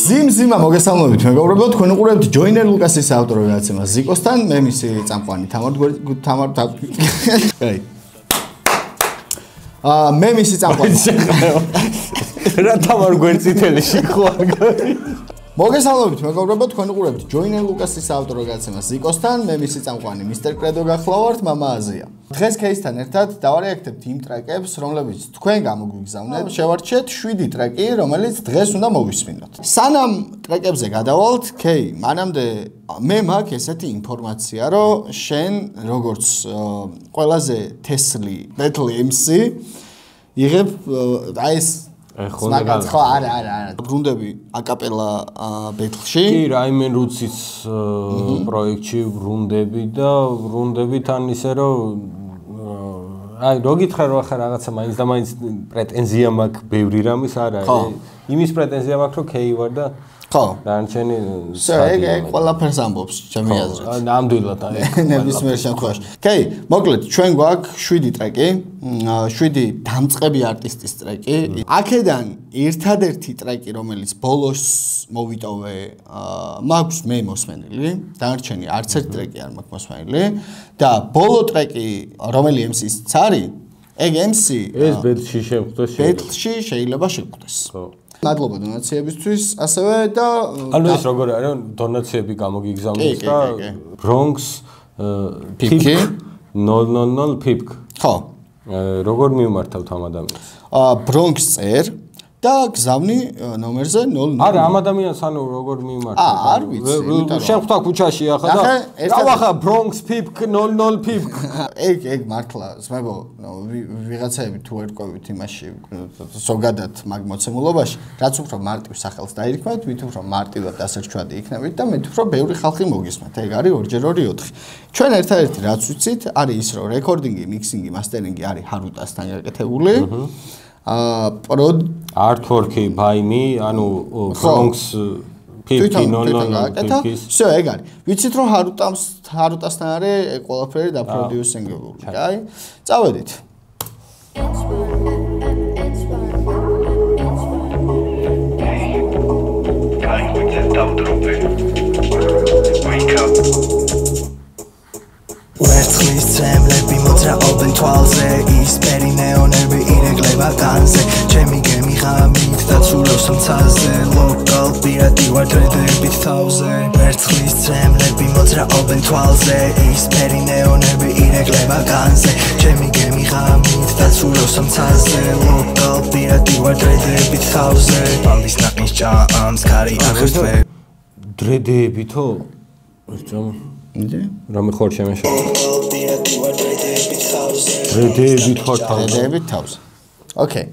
ზიმზიმა მოგესალმებით მეგობრებო, თქვენ უყურებთ ჯოინერ ლუკასის ავტორ გადაცემას ზიკოსთან, მე მისი წამყვანი მე მისი წამყვანი რა თამარ გვერდწითელი შეხوار მოგესალმებით მეგობრებო, თქვენ უყურებთ ჯოინერ ლუკასის ავტორ გადაცემას ზიკოსთან, მე მისი წამყვანი მისტერ კრედო გახლავართ, მამა აზია. დღეს кейსთან ერთად დავარეაქტებთ იმ ტრეკებს, რომლებიც თქვენ გამოგვიგზავნეთ. შევარჩიეთ 7 ტრეკი, რომელიც დღეს უნდა მოვისმინოთ. სანამ ტრეკებზე გადავალთ, მანამდე მე მაქვს ესეთი ინფორმაცია, რომ შენ როგორც ყველაზე თესლი Battle MC იღებ აი ეს არა ბრუნდები აკაპელა ბეთლში კი რაიმენ რუცის პროექტში ბრუნდები და ბრუნდები თან ისე რომ აი რო გითხრა რომ ახლა რაღაცა მაინც და მაინც პრეტენზია მაქვს ბევრი რამის არა იმის პრეტენზია მაქვს რომ K ვარ და ხო დანარჩენი ეგ ყველაფერს ამბობს ჩემი აზრით ნამდვილად აი ნებისმიერ შემთხვევაში მოკლედ ჩვენ გვაქვს 7 ტრეკი 7 დამწყები არტისტის ტრეკი აქედან ერთადერთი ტრეკი რომელიც ბოლოს მოვიტოვე მაქვს მე მოსმენილი დანარჩენი არც ერთ ტრეკი არ მაქვს მოსმენილი და ბოლო ტრეკი რომელი MC-ს არის ეგ MC ეს ბეთლში შეხვდეს ბეთლში შეიძლება შეხვდეს ხო მადლობა დონაციებისთვის ასევე და ანუ ეს როგორ არის დონაციები გამოგიგზავნეს და Bronx Pipk 000 Pipk ხო როგორ მივმართავთ ამ ადამიანს Bronx წერ და გზავნი ნომერზე 00 არა ამ ადამიანს ანუ როგორ მივმართავთ არ ვიცი შეხვდა ქუჩაში ახლა და გავახა Bronx Pipk 00 Pipk ეგ მართლა ზმებო ვიღაცაები თუ ერკვევით იმაში ზოგადად მაგ მოცემულობაში რაც უფრო მარტივ სახელს დაირქმევთ მით უფრო მარტივად დასაჩვადი იქნებით და მით უფრო ბევრი ხალხი მოგისმენთ ეგ არის 2x2 4 ჩვენ ერთადერთი რაც ვიცით არის ის რომ რეკორდინგი მიქსინგი მასტერინგი არის ჰარუტასთან გაკეთებული artwork by me ანუ Bronx Pipk 00 всё ეგ არის ვიცით რომ ჰარუტასთან არის ყველაფერი და პროდიუსინგებული კაი წავედით ვერცხლის ცემლები მოძრაობენ თვალზე ისპერი ნეონები ირეკლება განზე ჩემი გემი ღამით დაცურავს მცაზე ლოკალ პირადი ვარ დრედებით თავზე ვერცხლის ცემლები მოძრაობენ თვალზე ისპერი ნეონები ირეკლება განზე ჩემი გემი ღამით დაცურავს მცაზე ლოკალ პირადი ვარ დრედებით თავზე ამის ნაყინს ჭამს ქარი აღერთვე დრედებითო რამე ხარ შემეშა დრედებით თავზე ოკეი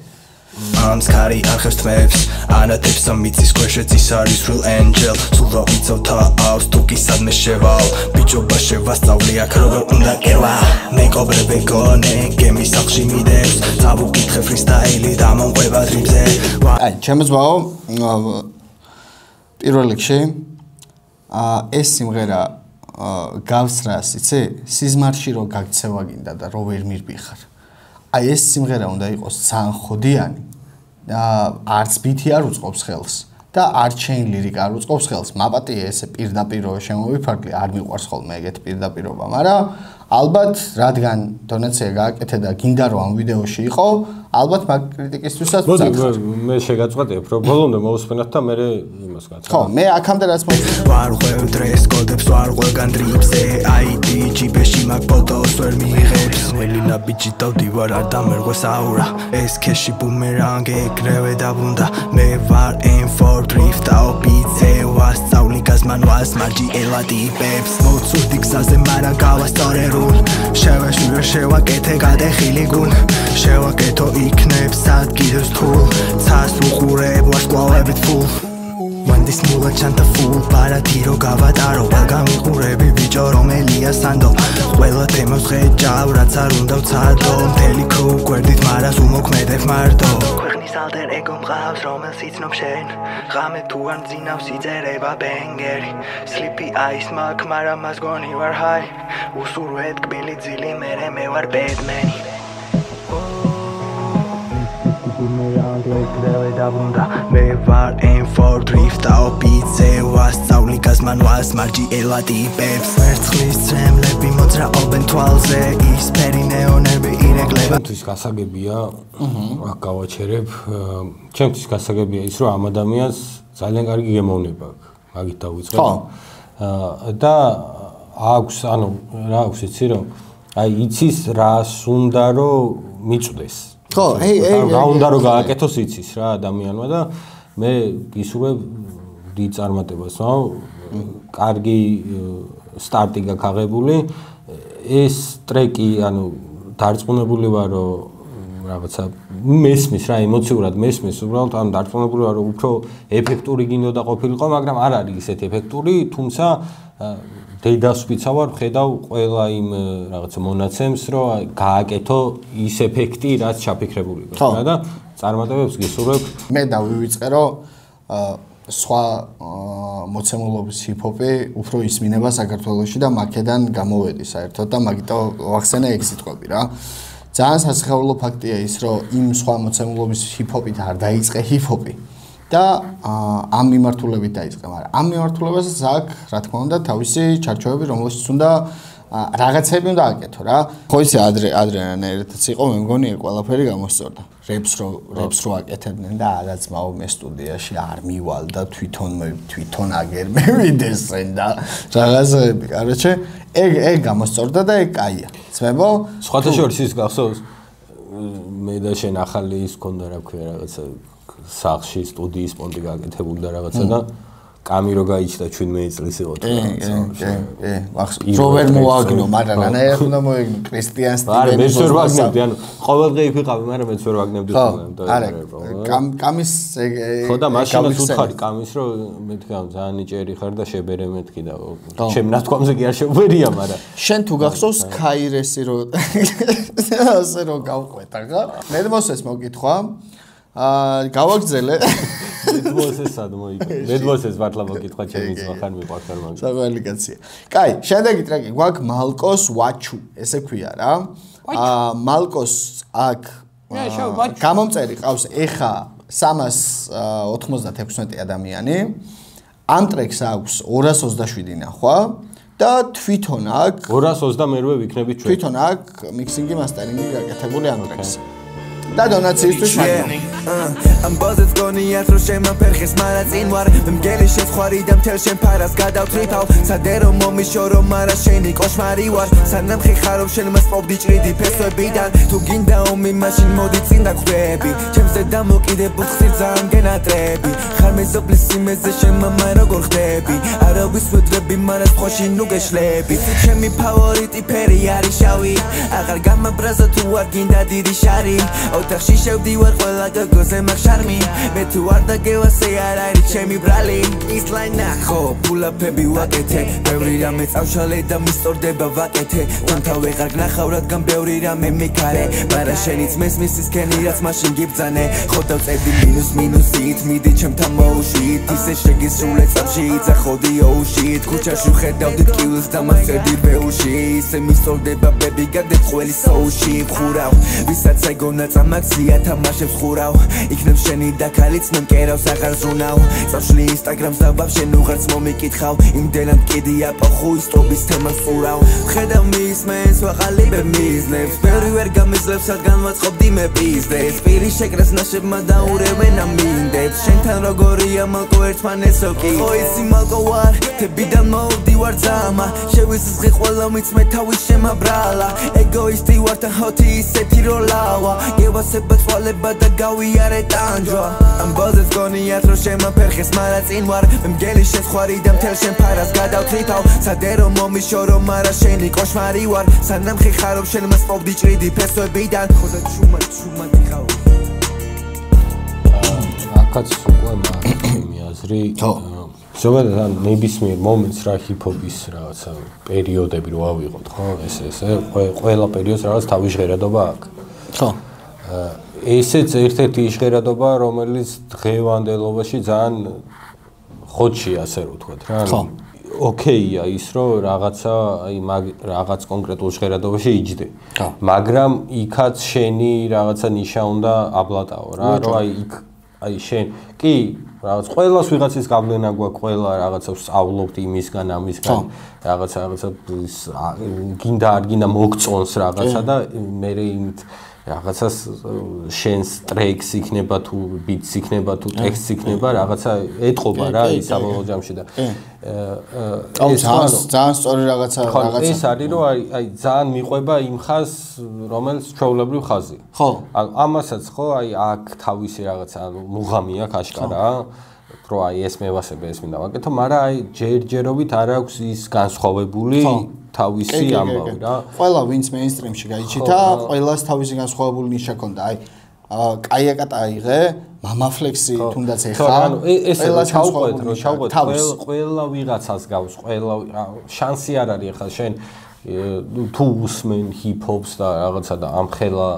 Arms carry archers twelves ანათებს ამიცის ქვეშეც ის არის real angel სულ რა ვიცავთაავს თუ კი სადმე შევალ ბიჭობა შევასწავლი აქ როგორ უნდა კერვა მეკობრები გონე გემის სახლში მიდევს წავუკითხე freestyle და მომყვება დრიბზე აი ჩემს ბაო პირველ რიგში ეს სიმღერა გავს რას იცი სიზმარში რო გაქცევა გინდა და რო ვერ მირბიხარ აი ეს სიმღერა უნდა იყოს ძალიან ხოდიანი და არც ბითი არ უწყობს ხელს და არ ჩეინ ლირიკა არ უწყობს ხელს მაპატია ესე პირდაპირ შემოვიფარგლი არ მიყვარს ხოლმე ეგეთ პირდაპირობა მაგრამ ალბათ რადგან დონაცია გააკეთე და გინდა რომ ამ ვიდეოში იყო ალბათ მაგ კრიტიკისთვისაც ვცადე მე შეგაწყვეტებ რომ ბოლომდე მოусმენოთ და მე იმას გაცნობ ხო მე აქამდე რაც ვარ ყვევ დრეს კოდებს ვარ ყველგან დრიპზე ID ჯიბეში მაგ ფოტოს ვერ მიიღებს მელინა ბიჭი დავდივარ არ დამერღვეს აურა ეს ქეში ბუმერანგი ეგრევე დაბრუნდა მე ვარ M4 drift აობიცე ვასწავლი გაზმანვას მარჯი ელადიპებს მოცუდი გზაზე მარა გავასწორე შევეშვირე შევაკეთე გადეხილი გულ შევაკეთო იქნებს ადგილს თულ ცას უყურებ ვარსკვლავებით ფულ მანდის მულა ჩანთა ფულ პარადი რო გავატარო გამიყურები ბიჭო რომელია სანდო ყველა თემას ხედავ რაც არ უნდა ვცადო მთელი ქრუ გვერდით მარას უმოქმედებ მარტო ქვეყნის ალტერ ეგო მყავს რომელს იცნობ შენ ღამე თუ არ მძინავს იწერება ბენგერი სლიპი აის მაგ მაგრამ მას გონი ვარ ჰაი უსურვეთ კბილი ძილი მე ვარ ბედმენი ანგლე ეკრევე დაბრუნდა მე ვარ aim for drift აოპიცე ვასწავლი გაზმანვას მარჯი ელატიპებს ვერცხლის წრემლები მოძრაობენ თვალზე ის ფერი ნეონები ირეკლება ჩემთვის გასაგებია აქ გავაჩერებ ჩემთვის გასაგებია ის რომ ამ ადამიანს ძალიან კარგი გემოვნება აქვს მაგით დავიწყებ და აქვს ანუ რა აქვს იცი რომ აი იცის რას უნდა რომ მიწვდეს ხო რა უნდა რომ გააკეთოს იცის რა ადამიანმა და მე გისურვებ დიდ წარმატებას კარგი სტარტი გაქვს აღებული ეს ტრეკი ანუ დარწმუნებული ვარ რომ რაღაცა მესმის რა ემოციურად მესმის უბრალოდ ანუ დარწმუნებული ვარ რომ უფრო ეფექტური გინდოდა ყოფილიყო მაგრამ არ არის ისეთი ეფექტური თუმცა დედას ვიცავარ ხედავ ყველა იმ რაღაცა მონაცემს რომ გააკეთო ის ეფექტი რაც ჩაფიქრებული იყო და წარმატებებს გისურვებ მე დავივიწყე რომ სხვა მოცემულობის ჰიპ-ჰოპი უფრო ისმინება საქართველოში და მაკედან გამოვედი საერთოდ და მაგიტო ვახსენე ეგ სიტყვები რა ძალიან სასიხარულო ფაქტია ის რომ იმ სხვა მოცემულობის ჰიპ-ჰოპით არ დაიწყე ჰიპ-ჰოპი და ამ მიმართულებით დაიწყე მაგრამ ამ მიმართულებასაც აქვს რა თქმა უნდა თავისი ჩარჩოები რომელშიც უნდა რაღაცები უნდა აკეთო რა ხო იცი ადრეანერეთაც იყო მე მგონი ყველაფერი გამოსწორდა რეპს რო აკეთებდნენ და არაცმაო მე სტუდიაში არ მივალ და თვითონ აგერ მე ვიდესენ და რაღაცები კაროჩე ეგ გამოსწორდა და ეგ კაია ძმებო სხვათა შორის ის გახსოვს მე და შენ ახალი ის ქონდა რა ქვია რაღაცა სახში სტუდიის პონტი გაკეთებული და რაღაცა და კამირო გაიჩნდა 17 წლის იყო რო ვერ მოაგნო მაგრამ რანაირად უნდა მოეგნო კრისტიან სტივენსონი არა მე ვერ ვაგნებდი ანუ ყოველდღე ვიყავი მაგრამ მეც ვერ ვაგნებდი არა კამის ხო და მაშინაც უთხარი კამის რომ მეთქი ამ ძალიან ნიჭიერი ხარ და შებერე მეთქი და ჩემ ნათქვამზე კი არ შეუვერია მაგრამ შენ თუ გახსოვს ქაირესი რო ასე რო გავყვეტა ხა მედმოსეს მოგკითხვა გავაგზელე მედმოსეს სად მოიგე მედმოსეს მართლა მოგკითხა ჩემი ძმა ხარ მიყვარხარ მაგ საყვარელი კაცია კაი შემდეგი ტრეკი გვაქვს მალკოს ვაჩუ ესე ქვია რა მალკოს აქ გამომწერი ყავს ეხა 396 ადამიანი ამ ტრეკს აქვს 227 ნახვა და თვითონ აქ 228-ე ვიქნებით ჩვენ თვითონ აქ მიქსინგი მასტერინგი გაკეთებული ამ ტრეკს და დონაციისთვის მაგრამ ამ ბაზეც გონიათ რომ შემაფერხეს მაგრამ წინ ვარ მე მგელი შეცხვარი და მთელ შენ ფარას გადავთრიფავ სადერო მომიშორო მაგრამ შენი კოშმარი ვარ სანამ ხიხარო შენ მასპობდი ჭრიდი ფესვებიდან თუ გინდა ომი მაშინ მოდი წინ დაგვები ჩემზე დამოკიდებულ ხსნით ძალიან გენატრები ხარ მეზობლის სიმეზე შენ მამა როგორ ხდები არავის ვედრები მაგრამ ხოში ნუ გეშლები ჩემი ფავორიტი ფერი არის შავი აღარ გამაბრაზა თუ არ გინდა დიდი შარი ოთახში შევდივარ ყველა გოგოზე მაგ შარმი მე თუ არ დაგევასე არ არის ჩემი ბრალი ის ლაინა ხო ფულაფები ვაკეთე ბევრი რამე წავშალე და მისწორდება ვაკეთე თამთა ვეღარ გნახავ რადგან ბევრი რამე მიქარე მაგრამ შენიც მესმის ის კენი რაც მაშინ გიბძანე ხო დავწედი მინუსით მიდი ჩემთან მოუშვით ისე შეგისრულე წამში იძახოდი ოუშვით ქუჩაში ხედავდით კილს და მასწრდი ბეუში ისე მისწორდება ბები გადეთ ყველი სოუში ხურავ ვისაც ეგონა წამაქცია თამაშებს ხურავ იქნებ შენი და ქალიც მე მკერავს აღარ ზუნავ წავშლი ინსტაგრამს და ვაფშე ნუღარც მომიკითხავ იმდენად კიდია პოხუის ტობის თემას ურავ ხედავ მისმენს ვაყალიბებ მიზნებს ბევრი ვერ გამიზლებს რადგან ვაწყობდი მე ბიზნეს პირი შეკრეს ნაშებმა დაურევენ ამ მინდებს შენთან როგორია მალკო ერთმანესო კი ხო იცი მალკო ვარ თებიდან მოვდივარ ძამა შევიზღი ყველა მიცმე თავის შემაბრალა ეგოისტი ვარ და ჰოთი ისეთი როლავა გევასება წვალება და გავიარე ტანჯვა ამ ბაზეც გონიათ რომ შემაფერხეს მაგრამ წინ ვარ მე მგელი შეცხვარი და მთელ შენ ფარას გადავთრიფავ სადერო მომიშორო მაგრამ შენი კოშმარი ვარ სანამ ხიხარო შენ მასპობდი ჭრიდი ფესვებიდან ხო და ჩუმად იყავ აქაც უკვე მაგ აზრი ზოგადად ან ნებისმიერ მომენტს რა ჰიპ-ჰოპის რაღაცა პერიოდები რო ავიღოთ ხო ესე ყველა პერიოდს რაღაც თავის ჟღერადობა აქვს ხო ესეც ერთ-ერთი ჟღერადობა რომელიც დღევანდელობაში ძალიან ხოჩი ასე რომ ვთქვათ რა ოკეია ის რომ რაღაცა აი რაღაც კონკრეტულ ჟღერადობაში იჯდე. მაგრამ იქაც შენი რაღაცა ნიშა უნდა აბლატაო რა, რომ აი იქ აი შენ კი რაღაც ყველას ვიღაცის გავლენა გვაქვს, ყველა რაღაცას სწავლობთ იმისგან, ამისგან, რაღაცა გინდა არ გინდა მოგწონს რაღაცა და მე იმით რაღაცას შენს ტრეკს იქნება თუ ბიტს იქნება თუ ტექსტს იქნება რაღაცა ეტყობა რა ის საბოლოო ჯამში და ძალიან სწორი რაღაცა ეს არის რომ აი ძალიან მიყვება იმ ხაზს რომელიც ჩვეულებრივ ხაზია ხო ამასაც ხო აი აქ თავისი რაღაცა მუღამი აქვს აშკარა რო აი ეს მევასებე ეს მინდა ვაკეთო მაგრამ აი ჯერჯერობით არ აქვს ის განსხვავებული თავისი ამბავი რა. ყველა ვინც მეინსტრიმში გაიჩითა, ყველას თავისი განსხვავებული ნიშა ჰქონდა. აი, კაიაკატა აიღე, მამაფლექსი თუნდაც ეხა. ყველა ჩავყვეთ, ყველა ვიღაცას გავს, ყველა შანსი არ არის ახლა შენ თუ უსმენ ჰიპ-ჰოპს და რაღაცა და ამ ხელა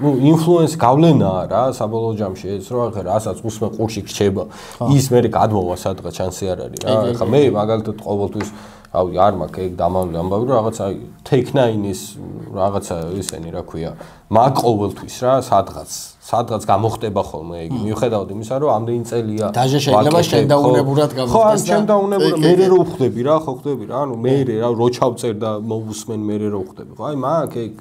ინფლუენს გავლენაა რა საბოლოო ჯამში ეს რო ახლა რასაც უსმენ ყურში რჩება ის მე გადმოვა სადღაც შანსი არ არის რა. ახლა მე მაგალითად ყოველთვის ავი არ მაქვს ეგ დამალული ამბავი რომ რაღაცა Take9-ის რაღაცა ისენი რა ქვია მაგ ყოველთვის რა სადღაც გამოხდება ხოლმე ეგ მიუხედავად იმისა რომ ამდენი წელია დაჟე შეიძლება შენდაუნებურად გამოხდეს ხო შენდაუნებურად მე რო ხვდები რა ხო ხვდები რა ანუ მე რა რო ჩავწერ და მოვუსმენ მე რო ხვდები ხო აი მაგ ეგ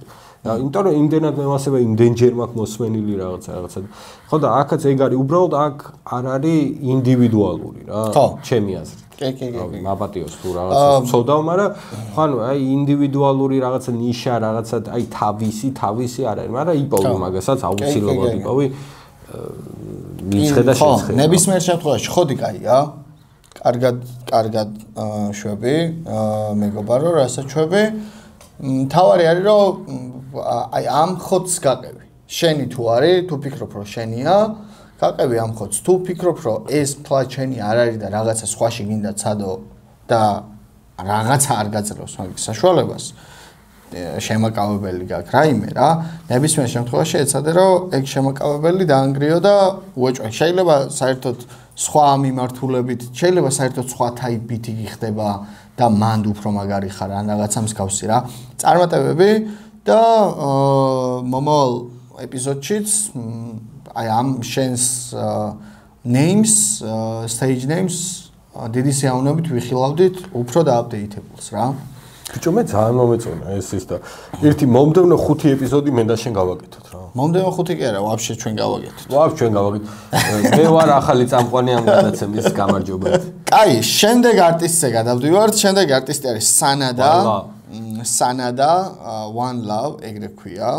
იმიტომ რომ იმდენად მევასება იმდენჯერ მაქვს მოსმენილი რაღაცა ხო და აქაც ეგ არის უბრალოდ აქ არ არის ინდივიდუალური რა ჩემი აზრით მაპატიოს თუ რაღაცას ვწოდავ, მაგრამ ხანუ აი ინდივიდუალური რაღაცა ნიშა, რაღაცა აი თავისი არ არის, მაგრამ იპოვი მაგასაც აუცილებლად იპოვი მიხედა შეხედა. ნებისმიერ შემთხვევაში ხოდი კაია. კარგად შვები, მეგობარო, რასაც შვები. თავარი არის რომ აი ამ ხოთს გაყევი. შენი თუ არის, თუ ფიქრობ რომ შენია გაყევი ამ ხოთს თუ ფიქრობ რომ ეს თვალ ჩენი არ არის და რაღაცა სხვაში გინდა ცადო და რაღაცა არ გაძლევს მაგის საშუალებას შემაკავებელი გაქვს რაიმე რა ნებისმიერ შემთხვევაში ეცადე რომ ეგ შემაკავებელი დაანგრიო და უეჭვე შეიძლება საერთოდ სხვა მიმართულებით შეიძლება საერთოდ სხვა ტაიპით იხდება და მანდ უფრო მაგარი ხარ ან რაღაცა მსგავსი რა წარმატებები და მომავალ ეპიზოდშიც I am შენს names, stage names დიდი სიამოვნებით ვიხილავდით უფრო დააპდეითებულს რა. ბიჭო მე ძალიან მომეწონა ეს ის და ერთი მომდევნო 5 ეპიზოდი მე და შენ გავაკეთოთ რა. მომდევნო 5 კი არა, ვაფშე ჩვენ გავაკეთოთ. ვაფშე ჩვენ გავაკეთოთ. მე ვარ ახალი წამყვანი ამ გადაცემის გამარჯობა. კაი, შემდეგ არტისტზე გადავდივართ. შემდეგ არტისტი არის სანადა One Love ეგრე ქვია.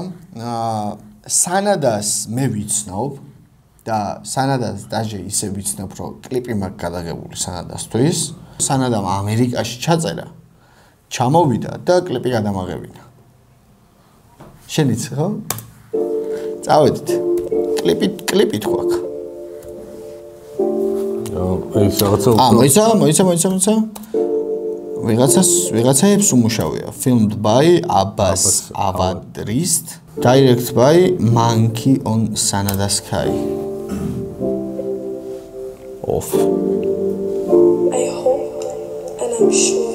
სანადას მე ვიცნობ და სანადას დაჟე ისე ვიცნობ რომ კლიპი მაქვს გადაღებული სანადასთვის სანადამ ამერიკაში ჩაწერა ჩამოვიდა და კლიპი გადამაღებინა შენ იცი ხო? წავედით კლიპი თქვა აქ ეს რაღაცა მოიცა ვიღაცაებს უმუშავია filmed by Abbas Avadrist direct by Monkey on Sanada Sky off I hope and I'm sure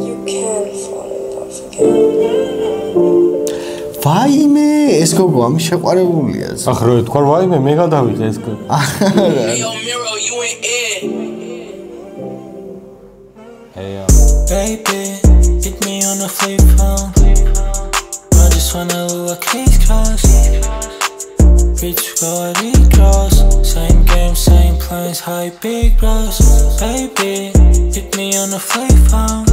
you can fall in love again ვაიმე ეს გოგო ამ შეყვარებულია ახ რო თქვა ვაიმე მე გადავიღე ეს გოგო Baby, hit me on a flip phone I just wanna look like case cross Bitch, go at it cross Same game, same plans, high big bros Baby, hit me on a flip phone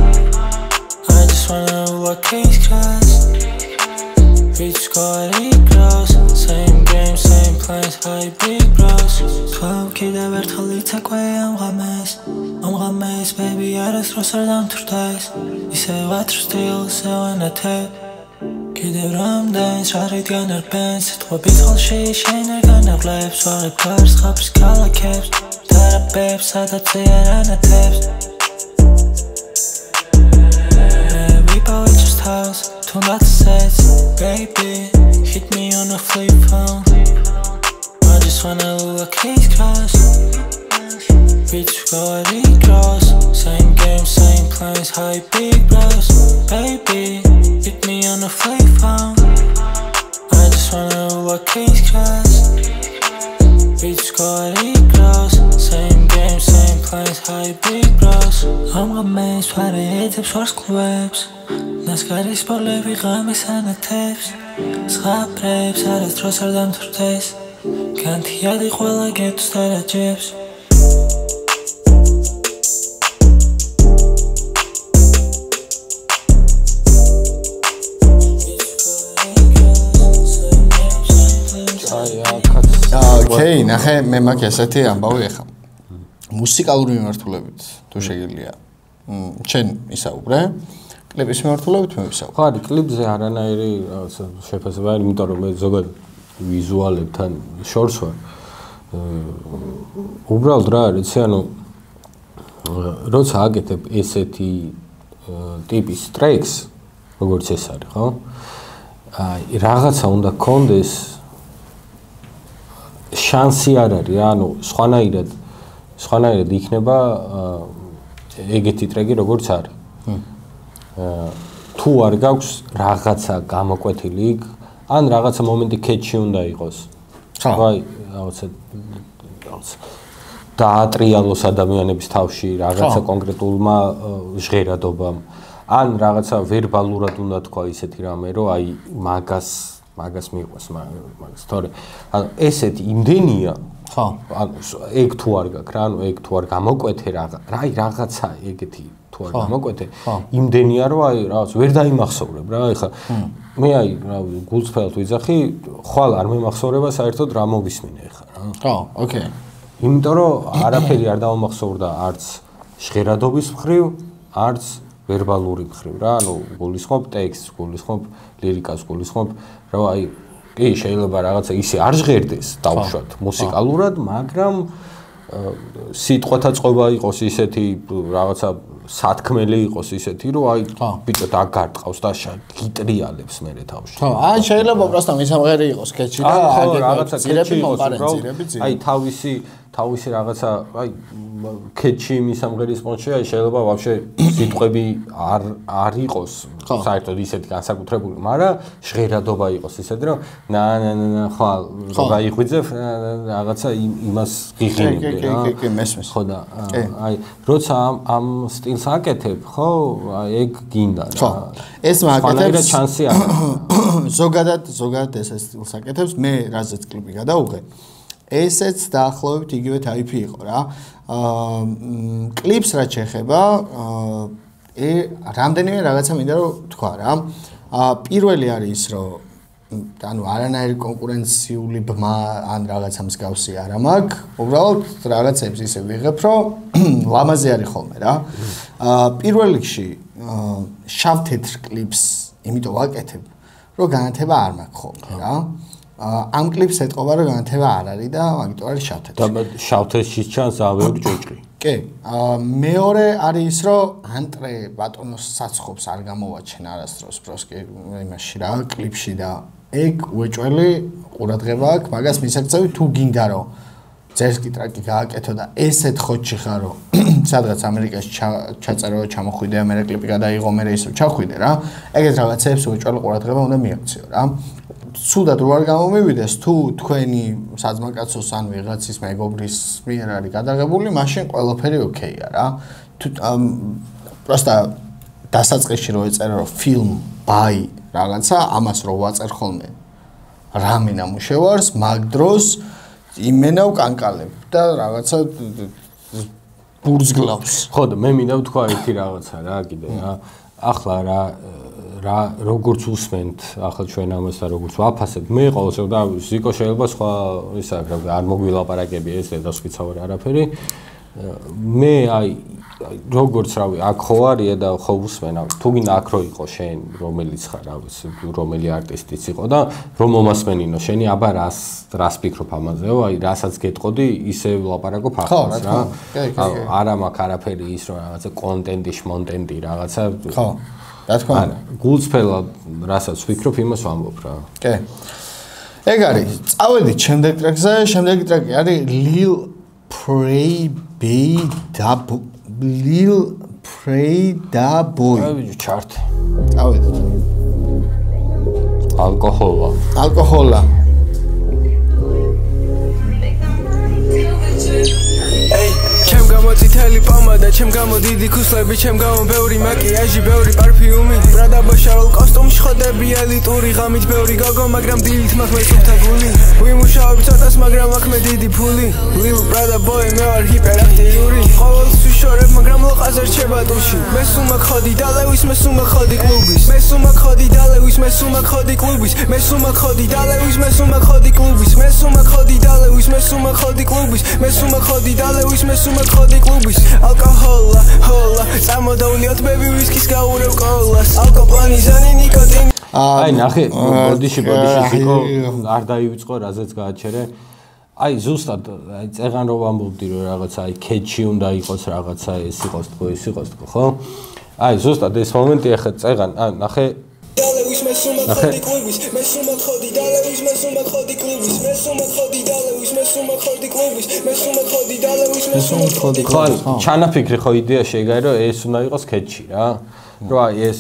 I just wanna look like case cross Bitch, go at it cross Same game, same plans, high big bros Twelve kid ever told it a quay, I'm gamaze, baby, aras rosardam turtais Ise vatr still, se when I tap Kidder ram dance, sharit ganar pants Twa bitkhol shey, shainer ganar glebs Wagib cars, khabs, kala caps Tara babes, hadat zeyarana taps We bow at just house, tundat sets Baby, hit me on a flip phone I just wanna look like case cross Bitch, go at it cross Same game, same place, high big bros. Baby, hit me on the flip phone. I just wanna know what case class. Bitch got it gross. Same game, same place, high big bros. I'm a mess, what I hate the source clubs. Nascaris por levi games and the tips. Schapreps, I just trust them to taste. Can't hear the whole I get to start at chips. ოკეი, ნახე, მე მაქვს ესეთი ამბავი ახლა. მუსიკალური მიმართულებით თუ შეგიძლია. შენ ისაუბრე? კლიპის მიმართულებით მე ვისაუბრე. ხო, კლიპზე არანაირი რაღაცა შეფასება არ, იმიტომ რომ მე ზოგადად ვიზუალებთან შორს ვარ. უბრალოდ რა არის, ანუ როცა აკეთებ ესეთი ტიპის ტრეკს, როგორც ეს არის, ხო? აი, რაღაცა უნდა გქონდეს შანსი არ არის, ანუ სხვანაირად იქნება ეგეთი ტრეკი როგორც არის. თუ არ გაქვს რაღაცა გამოკვეთილი იქ, ან რაღაცა მომენტი კეჩი უნდა იყოს. აი, რაღაცა დაატრიალოს ადამიანების თავში რაღაცა კონკრეტულმა ჟღერადობამ, ან რაღაცა ვერბალურად უნდა თქვა ისეთი რამე, რომ აი მაგას მიყვას მაგას. თორე ანუ ესეთი იმდენია, ხო, ანუ ეგ თუ არ გაქვს რა, ანუ ეგ თუ არ გამოკვეთე რაღაცა ეგეთი თუ არ გამოკვეთე, იმდენია რომ აი რაღაც ვერ დაიმახსოვრებ რა. ეხლა მე აი რა გულწრფელად ვიძახი, ხვალ არ მიმახსოვრება საერთოდ რა მოვისმინე ეხლა რა. ხო, ოკეი. იმიტომ რომ არაფერი არ დავამახსოვრდა არც ჟღერადობის მხრივ, არც ვერბალური მხრივ რა, ანუ გულისხმობ ტექსტს, გულისხმობ ლირიკას, გულისხმობ რომ აი კი შეიძლება რაღაცა ისე არ ჟღერდეს დავუშვათ მუსიკალურად, მაგრამ სიტყვათა წყობა იყოს ისეთი რაღაცა სათქმელი იყოს ისეთი, რომ აი ბიჭო დაგარტყავს და გიტრიალებს მერე თავში. ხო, ან შეიძლება უბრალოდ მისამღერი იყოს კეჩი და რაღაცა კეჩი იყოს, აი თავისი რაღაცა აი კეჩი მისამღერის პონჩი, აი შეიძლება ვაფშე სიტყვები არ იყოს საერთოდ ისეთი განსაკუთრებული, მაგრამ ჟღერადობა იყოს ისეთი, რომ ხო გაიღვიძებ რაღაცა იმას გიხინებ რა. კი, მესმის. ხო და აი როცა ამ სტილს აკეთებ, ხო, ეგ გინდა რა. ხო, ეს მაგათებს შანსი არის. ზოგადად ეს სტილს აკეთებს, მე რაზეც კლიპი გადავუღე. ესეც დაახლოებით იგივე ტაიპი იყო რა. კლიპს რაც შეეხება, რამდენიმე რაღაცა მინდა რომ თქვა რა. პირველი არის ის, რომ ანუ არანაირი კონკურენციული ბმა ან რაღაცა მსგავსი არ მაქვს. უბრალოდ რაღაცებს ისე ვიღებ, რომ ლამაზი არის ხოლმე რა. პირველ რიგში შავ-თეთრ კლიპს იმიტომ ვაკეთებ, რომ განათება არ მაქვს ხოლმე რა. ამ კლიპს ეთყობა რომ განათება არ არის და მაგიტომ არის შავ-თეთრი. და შავ-თეთრში ჩანს ავეური ჭოჭრი. კი. მეორე არის ის რომ ანტრე ბატონოს საცხობს არ გამოვაჩენ არასდროს პროსკი იმაში რა კლიპში და ეგ უეჭველი ყურადღება აქვს, მაგას მისაქცევი თუ გინდა რომ ძერსკი ტრეკი გააკეთო და ესეთ ხოჩი ხარო სადღაც ამერიკაში ჩაწერო ჩამოხვიდე ამერიკა კლიპი გადაიღო მე ისე ჩახვიდე რა ეგეთ რაღაცებს უეჭველი ყურადღება უნდა მიაქციო რა სულად რო არ გამომივიდეს თუ თქვენი საძმაკაცოს ან ვიღაცის მეგობრის მიერ არის გადაღებული მაშინ ყველაფერი ოკეია რა თუ პროსტა დასაწყისში რო ეწერა რომ ფილმ ბაი რაღაცა ამას რო ვაწერ ხოლმე რამე ნამუშევარს მაგ დროს იმენა ვკანკალებ და რაღაცა ბურძგლავს ხო და მე მინდა ვთქვა ერთი რაღაცა რა კიდე რა ახლა რა როგორც უსმენთ ახლა ჩვენ ამას და როგორც ვაფასებთ მე ყოველთვის და ზიკო შეიძლება სხვა ისა არ მოგვილაპარაკები ეს და სხვიცავ არაფერი მე აი როგორც რავი აქ ხო არია და ხო უსმენ თუ გინდა აქ რო იყო შენ რომელიც ხარ რავი რომელი არტისტიც იყო და რომ მომასმენინო შენი აბა რას ფიქრობ ამაზეო აი რასაც გეტყოდი ისე ვლაპარაკობ ახლა რა არა მაქვს არაფერი ის რომ რაღაცა კონტენტი შმონტენტი რაღაცა ხო რა თქმა უნდა გულწრფელად რასაც ვფიქრობ იმას ვამბობ რა კი ეგ არის წავედით შემდეგ ტრეკზე შემდეგი ტრეკი არის Lil Prada Boy. აი ბიჭო ჩარტი. წავედით. ალკოჰოლა. ჩემ გამო წითელი პომადა, ჩემ გამო დიდი ქუსლები, ჩემ გამო ბევრი მაკიაჟი, ბევრი პარფიუმი. Prada ბაშაულ კოსტუმში ხოდები ელიტური, ღამით ბევრი გოგო, მაგრამ დილით მაქვს მე სუფთა გული. ვიმუშაობ ცოტას, მაგრამ აქვს მე დიდი ფული. Lil Prada boy, მე ვარ ჰიპერაქტიული. ყოველთვის ვიშორებ, მაგრამ ლოყაზე რჩება ტუში. მე სულ მაქვს ხოდი დალევის, მე სულ მაქვს ხოდი კლუბის. მე სულ მაქვს ხოდი დალევის, მე სულ მაქვს ხოდი კლუბის. მე სულ მაქვს ხოდი დალევის, მე სულ მაქვს ხოდი კლუბის. მე სულ მაქვს ხოდი დალევის, მე სულ მაქვს ხოდი კლუბის. მე სულ მაქვს ხოდი დალევის, მე სულ მაქვს ხოდი კლუბის. ალკოჰოლა, ჰოლა, წამოდავლიოთ ბები ვისკის გაურევ კოლას. ალკოპლანი ზანი ნიკოტინი. აი ნახე, ბოდიში სიკო არ დაივიწყო, რაზეც გააჩერე. აი ზუსტად, აი წეღან რო ვამბობდი რომ რაღაცა აი კეჩი უნდა იყოს რაღაცა, ეს იყოს თქო, ხო? აი ზუსტად ეს მომენტი ახლა წეღან, ნახე დალევის მე სულ მაქვს კლუბის, მე სულ მაქვს ხოდი დალევის, მე სულ მაქვს ხოდი კლუბის, მე სულ მაქვს ხოდი დალევის, მე სულ მაქვს ხოდი კლუბის, მე სულ მაქვს ხოდი დალევის, მე სულ მაქვს ხოდი კლუბის. ხო, ჩანაფიქრი ხო იდეა შეგაი რომ ეს უნდა იყოს კეჩი რა. რომ აი ეს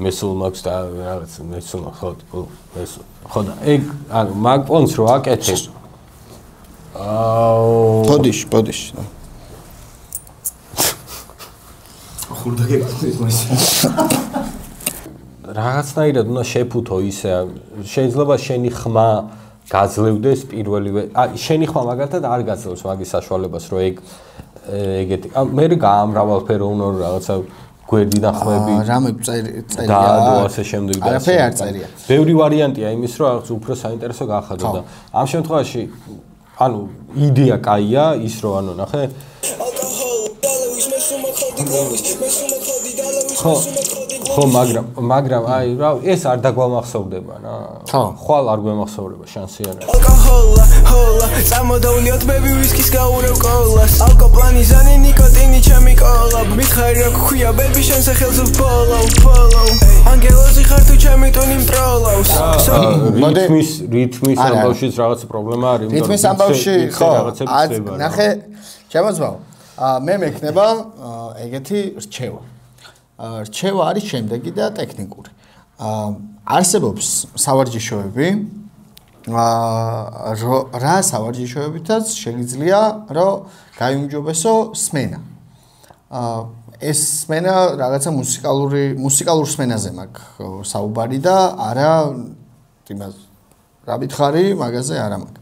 მე სულ მაქვს და რაღაც მე სულ მაქვს ხოდი კლუბის. ხო და ეგ ანუ მაგ პონს რო აკეთებ. ბოდიში. ხურდა გეკეთეს მას. რაღაცნაირად უნდა შეფუთო ისე, შეიძლება შენი ხმა გაძლევდეს პირველივე. შენი ხმა მაგალითად არ გაძლევს მაგის საშუალებას, რომ ეგეთი. მე გაამრავალფერო უნდა რაღაცა გვერდიდან ხმები. რამე წერია. და ასე შემდეგ და არაფერი არ წერია. ბევრი ვარიანტია იმის, რომ რაღაც უფრო საინტერესო გახადო და ამ შემთხვევაში ანუ იდეა კაია ის რომ ანუ ნახე ხო მაგრამ აი რა ეს არ დაგვამახსოვდება რა ხვალ არ გვემახსოვრება შანსი არა ალკოჰოლა წამოდავლიოთ ბები ვისკის გაურევ კოლას ალკოპლანი ზანი ნიკოტინი ჩემი კოლა მიხარი რა ქვია ბები შენ სახელს ვფოლო ანგელოზი ხარ თუ ჩემი ტუნი მტროლავს რითმის ამბავშიც რაღაც პრობლემა არის რითმის ამბავში ხო ნახე შემოძვალ მე მექნება ეგეთი რჩევა რჩევა არის შემდეგი და ტექნიკური. არსებობს სავარჯიშოები, რა სავარჯიშოებითაც შეიძლება რომ გაიუმჯობესო სმენა. ეს სმენა რაღაცა მუსიკალურ სმენაზე მაქვს საუბარი და არა იმას რა ვითხარი, მაგაზე არა მაქვს.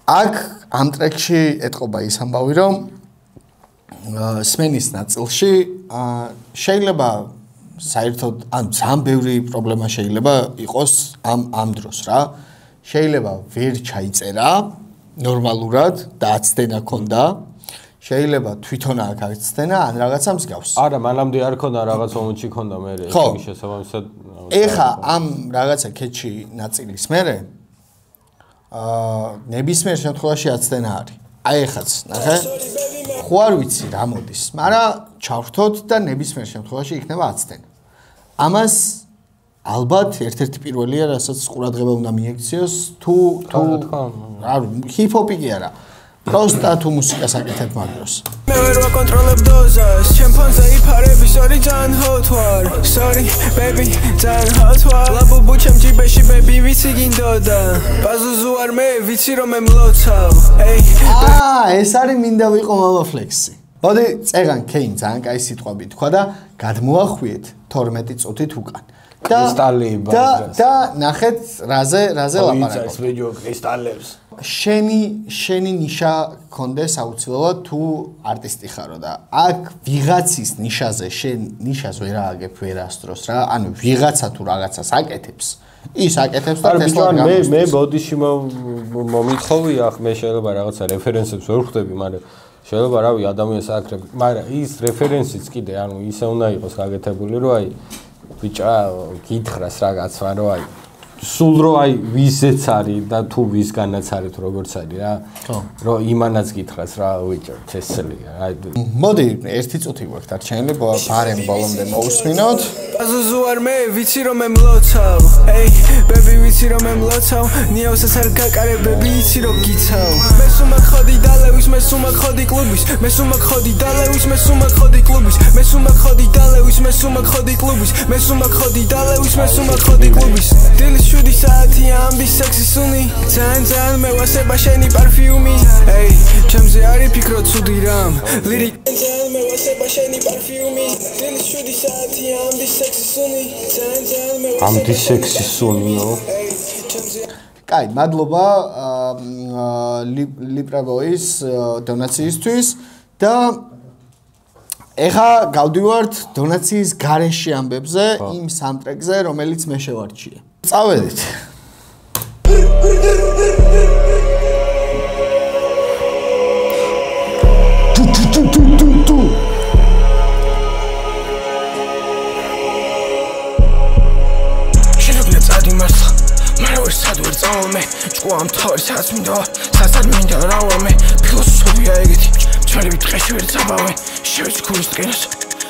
აქ ამ ტრეკში ეთყობა ის ამბავი რომ სმენის ნაწილში შეიძლება საერთოდ ან ძალიან ბევრი პრობლემა შეიძლება იყოს ამ დროს რა შეიძლება ვერ ჩაიწერა ნორმალურად და აცდენა ქონდა შეიძლება თვითონ აქ აცდენა ან რაღაცა მსგავს არა მანამდე არ ქონდა რაღაც მომენტში ქონდა მე ეს შესაბამისად ეხა ამ რაღაცა კეჩი ნაწილის მერე ნებისმიერ შემთხვევაში აცდენა არის აი ეხაც ნახე ხო არ ვიცი რა მოდის, მაგრამ ჩავრთოთ და ნებისმიერ შემთხვევაში იქნება აცდენა. ამას ალბათ ერთ-ერთი პირველია, რასაც ყურადღება უნდა მიექციოს, თუ ჰიპ-ჰოპი კი არა. პროსტა თუ მუსიკას აკეთებ მაგ დროს. მე ვერ ვაკონტროლებ დოზას, ჩემ ფონზე იფარები, sorry ძალიან hot war. Sorry baby, ძალიან hot war. ლაბუბუ ჩემ ჯიბეში baby ვიცი გინდოდა. ბაზუზუ არ მე ვიცი რომ მე მლოცავ. ეს არის მინდა ვიყო მამა ფლექსი. მოდი წეგან კეინ ძალიან კაი სიტყვები თქვა და გადმოახვიეთ 12 წუთით უკან. და ნახეთ რაზე ლაპარაკობ. ის ვიდეო კრისტალებს. შენი ნიშა კონდეს აუცილებლად თუ არტისტი ხარო და აქ ვიღაცის ნიშაზე შენ ნიშას ვერ ააგებ ვერასდროს რა ანუ ვიღაცა თუ რაღაცას აკეთებს ის აკეთებს და თესლა მე ბოდიში მომითხოვი ახ მე შეიძლება რაღაცა რეფერენსებს ვერ ხვდები მაგრამ შეიძლება რავი ადამიანს აკრებ მაგრამ ის რეფერენსიც კიდე ანუ ისე უნდა იყოს გაკეთებული რომ აი ბიჭა გითხრას რაღაცა რომ აი სულ რო აი ვიზეც არის და თუ ვისგანაც არის თუ როგორც არის რა. რომ იმანაც გითხრას რა ვიჭერ წესელია. აი მოდი ერთი წუთი გვაქვს დარჩენილი ბარემ ბოლომდე მოусმინოთ. აზუზუ არ მე ვიცი რომ მე მლოცავ. ეი ბები ვიცი რომ მე მლოცავ. ნიავსაც არ გაკარე ბები ვიცი რომ გიცავ. მე სუმა ხოდი დალევის მე სუმა ხოდი კლუბის. მე სუმა ხოდი დალევის მე სუმა ხოდი კლუბის. მე სუმა ხოდი დალევის მე სუმა ხოდი კლუბის. მე სუმა ხოდი დალევის მე სუმა ხოდი კლუბის. დილის 7 საათია ამბის სექსი სუნი. ძალიან მე ვასება შენი პარფიუმი. ეი ჩემზე არის ფიქრო ცუდი რამ. ლირიკ ძალიან მე ვასება შენი პარფიუმი. დილის 7 საათია ამბის სექსი სუნი. ძალიან მე ამდის სექსი სუნიო. კაი, მადლობა ლიბრაბოის დონაციისთვის და ეხა გავდივართ დონაციის გარეშე ამბებზე, იმ სამტრეკზე, რომელიც მე შევარჩიე. წავედით. სადვარ წავამე ჭკუა მთავარი სადაც მინდა სასად მინდა რავამე ფილოსოფია ეგეთი ჩვენები დღეში ვერ წაბავენ შევეცი ქულის ტკენას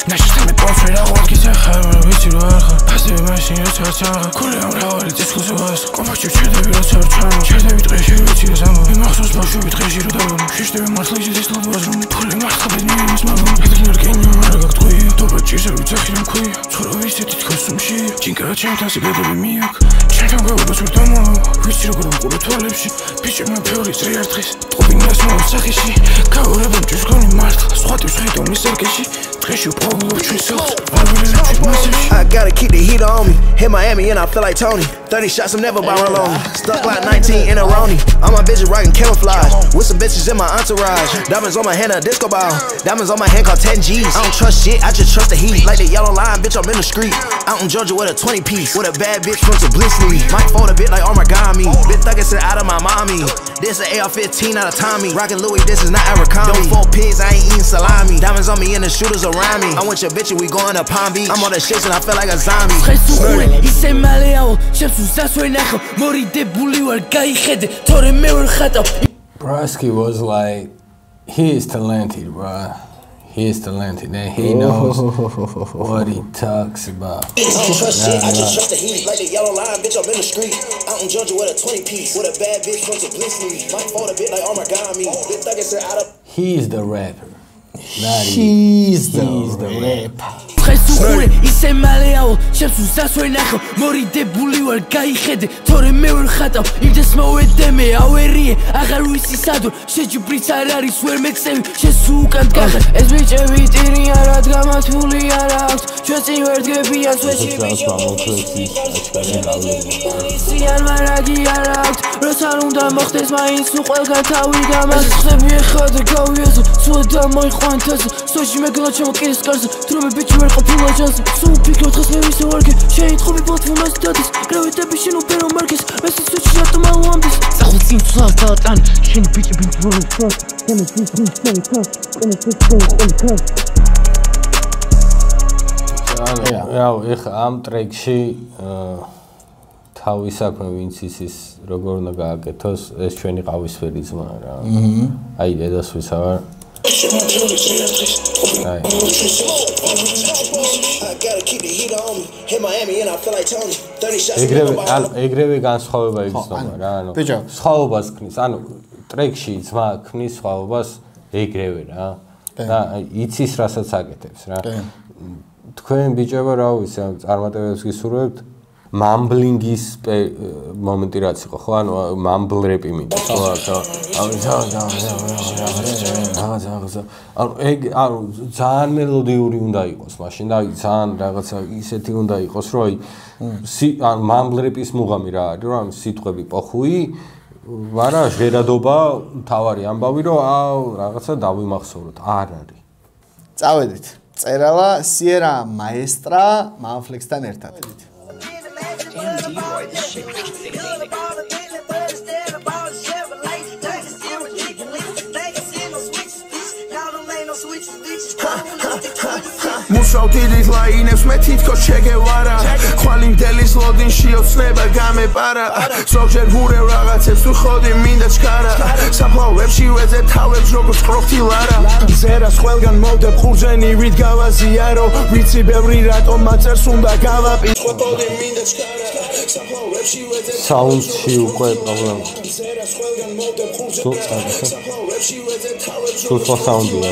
ნაშთამე პონფრე რაღაცის ახლა ვიცი რა ახლა ფასები მაშინ როცა ჩაღა ქული ამ რავალი წესხულზე ვას კომფორტში ჩერდები როცა ჩამო ჩერდები დღეში ვიცი რა ზამო მე მახსოვს ბავშვები დღეში რო დავარ შეშდები მართლა ის ლოდვას რომ ქული მართლა ბედნიერი ის მაგომ ეგრე რკინი რა გაგტყვია დობა ჭირზე ვიცახი რომ ქვია ცურო ისეთი თქოსუმში ჩინკა ჩემთასი ბედები მიაქ ჩემთან გავუბოს ვერ დამო ვიცი როგორ მყურო თვალებში ბიჭი მე ფეორის რეარ დღეს ტყობინას მოსახიში გაურებ მჭის გონი მართლა სხვა ტიპს ხედავ მის ერკეში დღეში უბრალოდ ჩვენს ხელს I gotta keep the heat on me. Hit Miami and I feel like Tony. 30 shots, I'm never borrowing alone. Stuck like 19 in a Roni. All my bitches rockin' camouflage. With some bitches in my entourage. Diamonds on my hand, a disco ball. Diamonds on my hand called 10 G's. I don't trust shit, I just trust the heat. Like the yellow line, bitch, I'm in the street. Out in Georgia with a 20 piece. With a bad bitch from Tbilisi. Might fold a bit like origami. Bit thuggin' sit out of my mommy. This an AR-15 out of Tommy. Rockin' Louis, this is not Abercrombie. Don't 4 pigs, I ain't eating salami. Diamonds on me and the shooters around me. I'm with your bitch and we going to Palm Beach. I'm on the shits and I feel like a zombie. Brasky was like, he is talented, bro. He is talented and he knows what he talks about. I don't trust shit, I just trust the heat. Like the yellow line, bitch, I'm in the street. Out in Georgia with a 20 piece. With a bad bitch from Tbilisi. Might fold a bit like origami. Bit thuggin' sit out of. He is the rapper. He's the rapper. ხესუხურე ისე მალეაო ჩემს უსას ვერ ნახავ მორიდებული ვარ გაიხედე თორე მე ვერ ხატავ იმდეს მოვედე მე ავერიე აღარ ვიცი სადო შეჯიბრიც არ არის ვერ მეცევი შენს უკან დგახარ ეს ბიჭები ტირიან რადგან მათული არ აქვს ჩვენ წინ ვერ დგებიან სვეში ბიჭები ისიან მარაგი არ აქვს როცა არ უნდა მოხდეს მაინც ნუ ყველგან თავი გამას ხები ეხლა და გავიაზო სულა მოიყვანთაზე სვეში მეგონა ჩემო კარზე თუ მე ბიჭი ვერ ყოფილა ჯანზე სულ ფიქრობ დღეს მე ვისე ვარგე შეიტყობი პლატფორმას დადის გრავიტები შენ უბერო მარკეს მე სიცოცხლე რატომ ავამდეს სახუ წინ ცვლას დაატან შენ ბიჭი ბინძროლი ხარ შენ ეხა ამ ტრეკში თავის საქმე ვინც ის როგორ უნდა გააკეთოს ეს ჩვენი ყავისფერი ძმა რა აი დედას ვისავარ ეგრევე განსხვავება იგრძნობა რა ანუ სხვაობას ქმნის ანუ ტრეკში ძმა ქმნის სხვაობას ეგრევე რა და იცის რასაც აკეთებს რა თქვენ ბიჭებო რა ვიცი წარმატებებს გისურვებთ მამბლინგის მომენტი რაც იყო ხო ანუ მამბლ რეპი მინდა ხო ანუ ეგ ანუ ძალიან მელოდიური უნდა იყოს მაშინ და ძალიან რაღაცა ისეთი უნდა იყოს რომ აი ანუ მამბლ რეპის მუღამი რა არის რომ ამ სიტყვები პოხუი ვარა ჟღერადობა თავარი ამბავი რომ რაღაცა დავიმახსოვროთ არ არის წავედით წერალა სიერა მაესტრა მამფლექსთან ერთად Damn, D-Roy, this shit was fixating. მუშავდით ლაინებს მე თითქოს შეგევარა ხვალ იმდელის ლოდინში ოცნება გამეპარა ზოგჯერ ვურევ რაღაცებს თუ ხოდი მინდა ჩქარა საფლავებში ვეძებ თავებს როგორც ყროხთილარა ზერას ყველგან მოვდებ ხურძენი ვით გავაზიარო ვიცი ბევრი რატომ მაწერს უნდა გავაპი ხოდი მინდა ჩქარა საფლავებში ვეძებ საუნდში უკვე პრობლემა ზერას ყველგან მოვდებ ხურძენი საფლავებში ვეძებ თავებს სულ საუნდია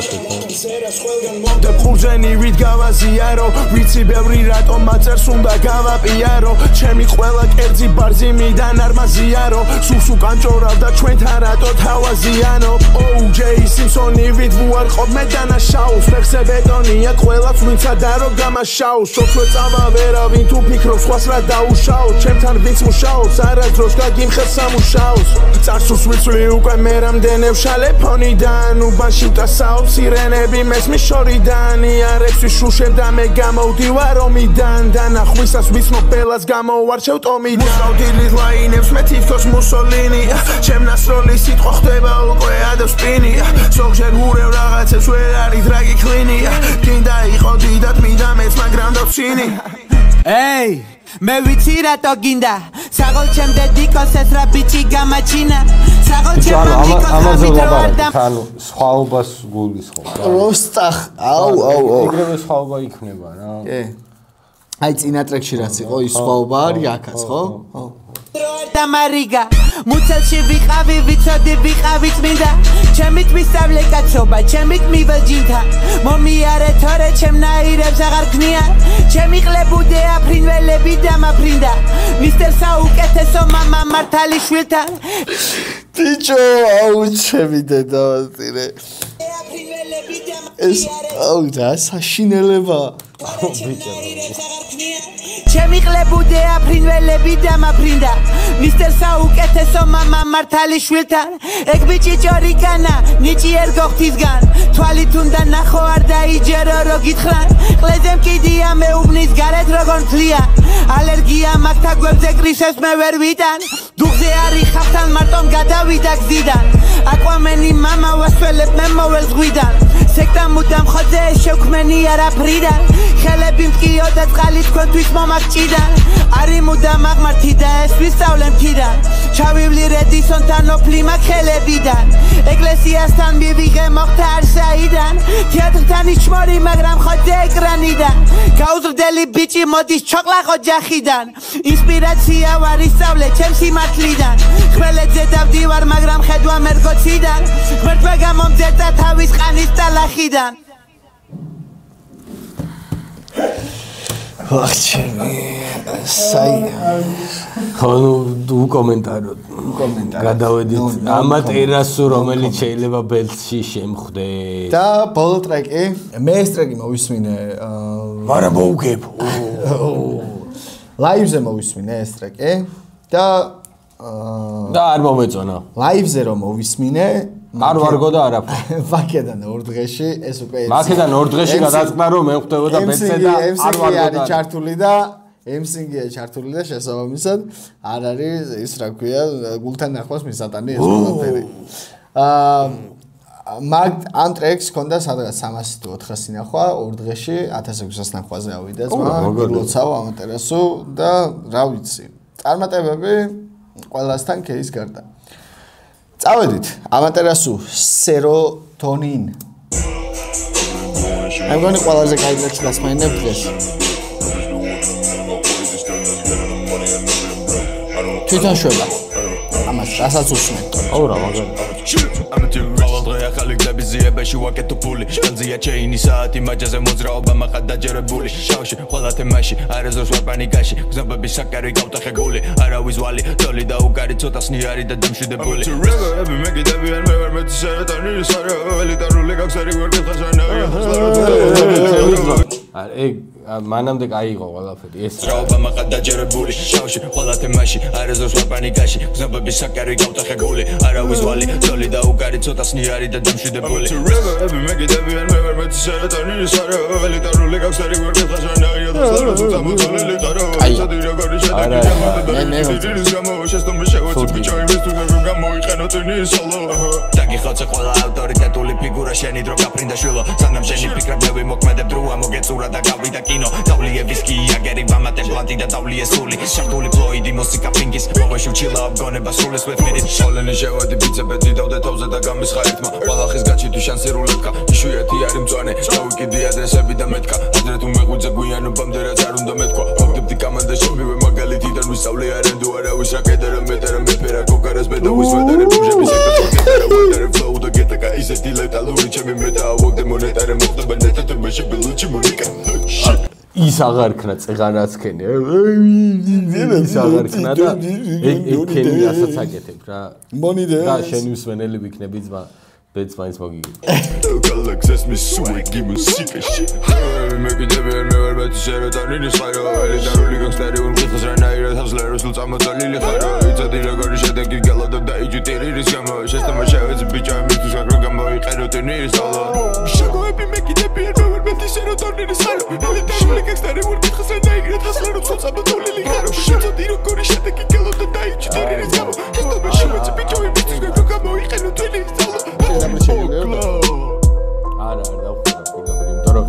ზერას ყველგან მოვდებ ხურძენი ვით გავაზიარო ვიცი ბევრი რატომ მაწერს უნდა გავაპიარო ჩემი ყველა კერძი ბარზიმიდან არ მაზიარო სულს უკანჭორავ და ჩვენთან რატო თავაზიანო OJ Simpson-ი ვით ვუარყოფ მე დანაშაულს ფეხზე ბეტონია ყველაც ვინცა და რო გამაშაოს შოქვე წავა ვერავინ თუ ფიქრობს სხვას რა დაუშაოს ჩემთან ვინც მუშაობს არადროს გაგიმხეს სამუშაოს წარსულს ვიწვი უკვე მე რამდენი ვშალე ფონიდან უბანში ვტასაობ სირენები მესმის შორიდან იარებს ვიშუშებ და მე გამოვდივარ ომიდან დანახვისას ვიცნობ ბელას გამოვარჩევ ტომიდან მუშავდილით ლაინებს მე თითქოს მუსოლინი ჩემ ნასროლი სიტყვა ხდება უკვე ადევს სპინი ზოგჯერ ვურევ რაღაცებს ვერ არის დრაგი კლინია გინდა იყო დიდად მინდა მეც მაგრამ დავცინი Ey, me ვიცი რატო გინდა საღოლ ჩემ დედიკოს ეს რა ბიჭი გამაჩინა საღოლ ჩემ მამიკოს ანუ სხვაობას გულის ხო პროსტა აუ ეგრევე სხვაობა იქნება რა კი აი წინა ტრეკში რაც იყო ის სხვაობა არის აქაც ხო და მარიგა მუცელში ვიყავი ვიცოდი ვიყავი წმინდა ჩემით ვისწავლე კაცობა ჩემით მიველჯინთა მომიარე თორე ჩემნაირებს აღარ გნია ჩემი ყლებუდე აფრინველები დამაფრინდა მისტერ საუკეთესო მამა მართალი შვილთან ბიჭო აუ ჩემი დედავაწირე ეს აუ და საშინელება ბიჭო ჩემი ყლებუდე აფრინველები დამაფრინდა მისტერ საუკეთესო მამა მართალი შვილთან ეგ ბიჭი ჭორიკანა ნიჭი ერგო ღვთისგან თვალით უნდა ნახო არ დაიჯერო რო გითხრან ყლეზე მკიდია მეუბნის გარეთ როგორ თლია ალერგია მაქვს თაგვებზე კრისებს მე ვერ ვიტან დუღზე არის ხახთან მარტომ გადავიდა გზიდან აკვამენი მამა ვასველებ მე მოველს ზღვიდან სექტა მუდამ ხოძე შევქმენი არაფრიდან ხელები მტკიო და წყალი თქვენთვის მომაგჭიდან არი მუდამ აღმართი და ეს ვისწავლე მთიდან ჩავივლი რედისონთან ოფლი მაგ ხელებიდან ეკლესიასთან მივიღე მოხდა არსაიდან თეატრთან იჩმორი მაგრამ ხოძე ეკრანიდან გაუზრდელი ბიჭი მოდის ჩოყლახო ჯახიდან ინსპირაცია ვარ ისწავლე ჩემ სიმართლიდან ხმელეთზე დავდივარ მაგრამ ხედვა მერგოციდან ღმერთმა გამომძერწა თავის ყანის ტალახიდან ვახჩემი საი ხონუ კომენტარო გადავედით ამატერასო რომელიც შეიძლება ბელტში შემხვდეთ და ბოლო ტრეკი მე ეს ტრეკი მოვისმინე მაგრამ მოუგებ ლაივზე მოვისმინე ეს ტრეკი და არ მომეწონა ლაივზე რომ მოვისმინე არ ვარგო და არაფერი ვაკედან ორ დღეში ეს უკვე ვაკედან ორ დღეში გადაწყდა რომ მე ხვდებოდა ბეცე და არ ვარგო და ჩართული და MC-ია ჩართული და შესაბამისად არ არის ის რა ქვია გულთან ნახვას მისატანი ეს ყველაფერი მაგ ამ ტრეკს ქონდა სადღაც 300 თუ 400 ნახვა ორ დღეში 1600 ნახვაზე ავიდა ზმა გილოცავ ამატერასო და რა ვიცი წარმატებები ყველასთან кейს გარდა წავედით ამატერასო სეროტონინ აი გონი ყველაზე კაი ტრეკს გასმაინებ დღეს თვითონ შვება ამას რასაც უსმენ აუ რა მაგარი ბიზიებაში ვაკეთო ფული განზია ჩეინი საათი მაჯაზე მოძრაობა მაყად დაჯერებული შავში ყველა თემაში არეზოს ვარ პანიკაში გზნობების საკარი გავტახებული არავის ვალი თოლი და უკარი ცოტასნი არის და დამშვიდებული რეგები მეკიდებიან მე ვარ მეც სეროტონი ელიტარული გაქსარი ვერ გიხსნა ეგ მანამდე კაი იყო ყველაფერი ეს ძრაობა მაყად დაჯერებული შავში ყველა თემაში არეზოს ვარ პანიკაში გზნობების საკარი გავტახებული არავის ვალი თოლი და უკარი ცოტასნი არის და დამშვიდებული რეგები მეკიდებიან მე ვარ მეც სეროტონი ელიტარული გაქსარი ვერ გიხსნა აი დაგიხოცე ყველა ავტორიტეტული ფიგურა შენი დრო გაფრინდა შვილო სანამ შენი ფიქრები მოკმედებ დროა მოგეწურა და გავიდა კინო დავლიე ვისკი იაგერი ვამატე პლანტი და დავლიე სული შარტული ფლოიდი მუსიკა პინკის მოვეშუ ჩილა აბგონება სულეს ვეთმედით შოლენი შევადი ბიცეპეთი დავდე თავზე და გამისხა ერთმა ბალახის გაჩი თუ შანსი რულეტკა იშვიათი არის მწვანე გავიკიდი ადრესები და მეთქა ადრე თუ მეღვიძე გვიანობამდე რაც არ უნდა მეთქვა ავდებდი კამანდა შემივე მაგალითიდან ვისწავლე არენდო არავის რა კედერა მეტერა მეფერა კოკარას ბედა ვისვედერე ბუჟების ეკეთრა ვედერე ფლოუ და გეტაკა ისეთი ლეტალური ჩემი მეტა ავოგდე მონეტარე მოხდება ნეტა თურმეში ბილუჩი მონიკა ის აღარ ქნა წეღანაც ქენი ის აღარ ქნა და ეგ ქენი რასაც აკეთებ რა მონიდე და შენი მსვენელი ვიქნები ძმა ბედს მაინც მოგიგე გალაქსის მისუე გიმუსიკაში მე კიდევ ვერ მევარბეთ შეროტანინის ხარო ელიტარული განგსტერი უმკითხოს რანაირად ჰავსლეროს ლუწ ამოწალილი ხარო იცოდი როგორი შედეგი გალოდო და იჯუტერირის გამო შესტამაშავეც ბიჭა მისთვის აგრო გამოიყენო ტენირის ალო შეგოები მე კიდევ ვერ მევარბეთ შეროტანინის ხარო ელიტარული განგსტერი უმკითხოს რანაირად ჰავსლეროს ლუწ ამოწალილი ხარო იცოდი როგორი შედეგი გალოდო და იჯუტერირის გამო შესტამაშავეც ბიჭა მისთვის აგრო გამოიყენო ტენირის ალო არა დავხურა პირდაპირ იმიტომ რომ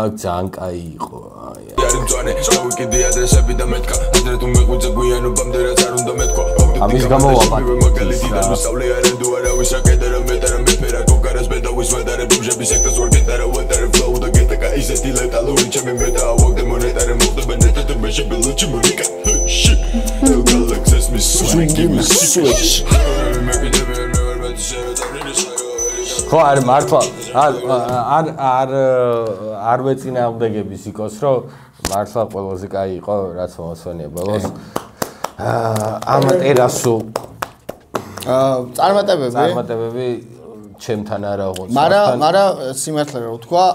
აქ ძალიან კაი იყო არის მწვანე გავიკიდე ადრესები და მეთქა ადრე თუ მეღვიძე გვიანობამდე რაც არ უნდა მეთქვა ამის გამო ვაპატი მაგალითიდან ვისწავლე არენდო არავის რა კედერა მეტერა მეფერა კოკარას ბედა ვისვედერე ბუჟების ექტას ვარ გეტარა ვედერე ფლოუ და გეტაკა ისეთი ლეტალური ჩემი მეტა ავოგდე მონეტარე მოხდება ნეტა თურმეში ბილუჩი მონიკა გალაქსის მისუე გიმუსიკაში მე კიდევ ვერ მევარბეთ შევეწავლინეს ხო არ მართლა არ ვეწინააღმდეგები სიკოს რომ მართლა ყველაზე კაი იყო რაც მომსვენია ბოლოს ამატერასო წარმატებები ჩემთან არა ოღონდ მაგრამ სიმართლე რა ვთქვა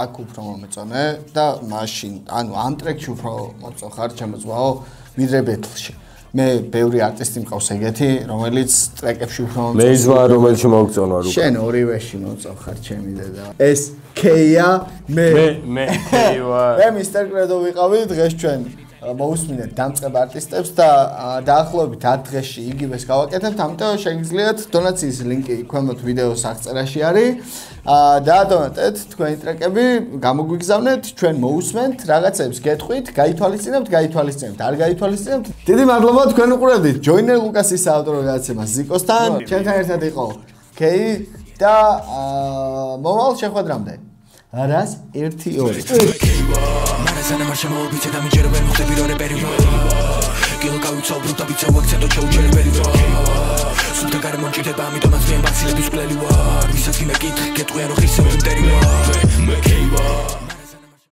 აქ უფრო მომეწონე და მაშინ ანუ ამ ტრეკში უფრო მოწონხარ ჩემოწვაო ვიდრე ბეთლში მე ბევრი არტისტი მყავს ეგეთი რომელიც ტრეკებში უფრო მომწონს მე ზვა რომელში მოგწონვა რუკა შენ ორივეში მოწონხარ ჩემი დედა ეს კეია მე კეია მე მისტერ კრედო ვიყავი დღეს ჩვენ მოусმინეთ დამწყებ არტისტებს და დაახლოებით 10 დღეში იგივეს გავაკეთებთ ამიტომ შეგიძლიათ დონაციის ლინკი ქვემოთ ვიდეოს აღწერაში არის დაადონატეთ თქვენი ტრეკები გამოგვიგზავნეთ ჩვენ მოусმენთ რაღაცებს გეტყვით გაითვალისწინებთ არ გაითვალისწინებთ დიდი მადლობა თქვენ უყურებდით ჯოინერ ლუკასის საავტორო გადაცემას ზიკოსთან ჩვენთან ერთად იყო კეი და მომავალ შეხვედრამდე რას 1-2 Sana marcha mo bice da mi giro per molte virore per io Io caucho brutta pizza accento ciao giro per io Sul tagare monci te ba mi dona sfien bazzi le piscole li war Mi sa chi me kit che tu ero chissà un interior Me che